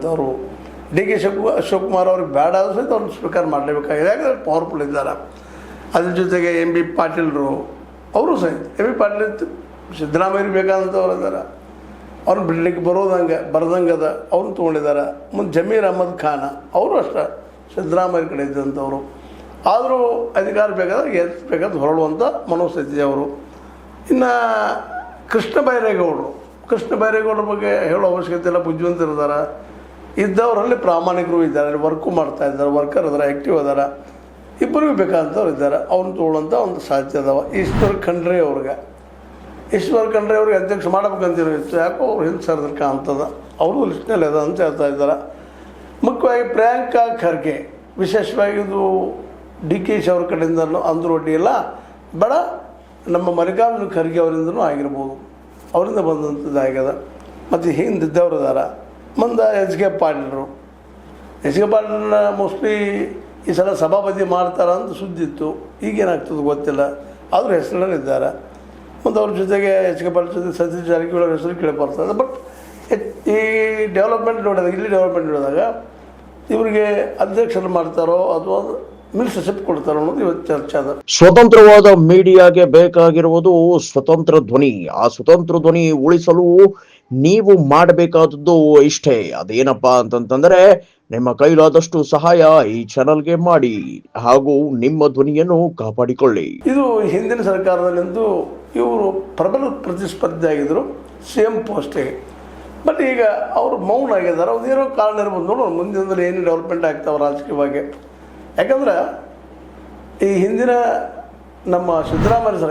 ಇದ್ದಂಥವ್ರು. D K Shivakumar ಅವ್ರಿಗೆ ಬೇಡ ಆದರೂ ಸಹಿತ ಅವ್ರನ್ನ ಸ್ವೀಕಾರ ಮಾಡಲೇಬೇಕಾಗಿದೆ, ಯಾಕಂದರೆ ಪವರ್ಫುಲ್ ಇದ್ದಾರೆ. ಅದ್ರ ಜೊತೆಗೆ ಎಂ ಬಿ ಪಾಟೀಲರು ಅವರು ಸಹಿತ ಎಂ ಬಿ ಪಾಟೀಲ್ ಸಿದ್ದರಾಮಯ್ಯರಿಗೆ ಬೇಕಾದಂಥವ್ರು ಇದ್ದಾರೆ, ಅವ್ರನ್ನ ಬಿಡಲಿಕ್ಕೆ ಬರದಂಗದ ಅವ್ರನ್ನ ತೊಗೊಂಡಿದ್ದಾರೆ. ಮುಂದೆ ಜಮೀರ್ ಅಹಮದ್ ಖಾನ್ ಅವರು ಅಷ್ಟೇ ಸಿದ್ದರಾಮಯ್ಯ ಕಡೆ ಇದ್ದಂಥವ್ರು. ಆದರೂ ಅಧಿಕಾರ ಬೇಕಾದ್ರೆ ಬೇಕಾದ್ರೆ ಹೊರಡುವಂಥ ಮನೋಸ್ಥಿತಿ ಅವರು. ಇನ್ನು ಕೃಷ್ಣ ಬೈರೇಗೌಡರ ಬಗ್ಗೆ ಹೇಳೋ ಅವಶ್ಯಕತೆ ಇಲ್ಲ, ಬುದ್ಧಿವಂತರಿದ್ದಾರೆ, ಇದ್ದವರಲ್ಲಿ ಪ್ರಾಮಾಣಿಕರು ಇದ್ದಾರೆ, ವರ್ಕು ಮಾಡ್ತಾ ಇದ್ದಾರೆ, ವರ್ಕರ್ ಇದ್ದಾರೆ, ಆ್ಯಕ್ಟಿವ್ ಇದ್ದಾರೆ. ಇಬ್ಬರಿಗೂ ಬೇಕಾದಂಥವ್ರು ಇದ್ದಾರೆ, ಅವ್ರನ್ನ ತೊಗೊಳ್ಳೋಂಥ ಒಂದು ಸಾಧ್ಯ ಅದಾವ. ಈಶ್ವರ್ ಖಂಡ್ರೆ ಅವ್ರಿಗೆ ಅಧ್ಯಕ್ಷ ಮಾಡ್ಬೇಕಂತಿರೋತ್ತು, ಯಾಕೋ ಅವ್ರು ಹಿಂದೆ ಸರ್ದಕ್ಕೆ ಅಂತದ, ಅವರು ಲಿಸ್ಟ್ನಲ್ಲಿ ಅದ ಅಂತ ಹೇಳ್ತಾ ಇದ್ದಾರೆ. ಮುಖ್ಯವಾಗಿ ಪ್ರಿಯಾಂಕಾ ಖರ್ಗೆ, ವಿಶೇಷವಾಗಿ ಇದು ಡಿ ಕೆ ಶಿ ಅವ್ರ ಕಡೆಯಿಂದ ಅಂದ್ರು ಒಡ್ಡಿ ಇಲ್ಲ ಬೇಡ, ನಮ್ಮ ಮಲ್ಲಿಕಾರ್ಜುನ ಖರ್ಗೆ ಅವರಿಂದನೂ ಆಗಿರ್ಬೋದು, ಅವರಿಂದ ಬಂದಂಥದ್ದು ಆಗ್ಯದ. ಮತ್ತು ಹಿಂದಿದ್ದವ್ರು ಇದ್ದಾರೆ. ಮುಂದೆ ಎಚ್ ಕೆ ಪಾಟೀಲರು ಮೋಸ್ಟ್ಲಿ ಈ ಸಲ ಸಭಾಪತಿ ಮಾಡ್ತಾರ ಅಂತ ಸುದ್ದಿತ್ತು, ಈಗೇನಾಗ್ತದೆ ಗೊತ್ತಿಲ್ಲ, ಆದರೂ ಹೆಸರಿನಲ್ಲಿದ್ದಾರೆ. ಮತ್ತು ಅವ್ರ ಜೊತೆಗೆ ಎಚ್ ಕೆ ಪಾಟೀಲ್ ಜೊತೆ ಸತೀಶ್ ಜಾರಕಿಹೊಳಿ ಹೆಸರು ಕೇಳಿ ಬರ್ತದೆ. ಬಟ್ ಈ ಡೆವಲಪ್ಮೆಂಟ್ ನೋಡಿದಾಗ ಇವರಿಗೆ ಅಧ್ಯಕ್ಷರು ಮಾಡ್ತಾರೋ ಅಥವಾ ಮಿನಿಸ್ಟರ್ಶಿಪ್ ಕೊಡ್ತಾರೋ ಅನ್ನೋದು ಇವತ್ತು ಚರ್ಚೆ ಅದ. ಸ್ವತಂತ್ರವಾದ ಮೀಡಿಯಾಗೆ ಬೇಕಾಗಿರುವುದು ಸ್ವತಂತ್ರ ಧ್ವನಿ. ಆ ಸ್ವತಂತ್ರ ಧ್ವನಿ ಉಳಿಸಲು ನೀವು ಮಾಡಬೇಕಾದದ್ದು ಇಷ್ಟೇ. ಅದೇನಪ್ಪಾ ಅಂತಂತಂದ್ರೆ ನಿಮ್ಮ ಕೈಲಾದಷ್ಟು ಸಹಾಯ ಈ ಚಾನಲ್ಗೆ ಮಾಡಿ ಹಾಗೂ ನಿಮ್ಮ ಧ್ವನಿಯನ್ನು ಕಾಪಾಡಿಕೊಳ್ಳಿ. ಇದು ಹಿಂದಿನ ಸರ್ಕಾರದಲ್ಲಿಂದು ಇವರು ಪ್ರಬಲ ಪ್ರತಿಸ್ಪರ್ಧಿ ಆಗಿದ್ರು CM ಪೋಸ್ಟಿಗೆ. ಬಟ್ ಈಗ ಅವರು ಮೌನ ಆಗಿದ್ದಾರೆ. ಅದೇನೋ ಕಾರಣ ಇರ್ಬೋದು, ನೋಡೋಣ ಮುಂದಿನ ಏನು ಡೆವಲಪ್ಮೆಂಟ್ ಆಗ್ತಾವೆ ರಾಜಕೀಯವಾಗಿ. ಯಾಕಂದ್ರೆ ಈ ಹಿಂದಿನ ನಮ್ಮ ಸಿದ್ದರಾಮಯ್ಯ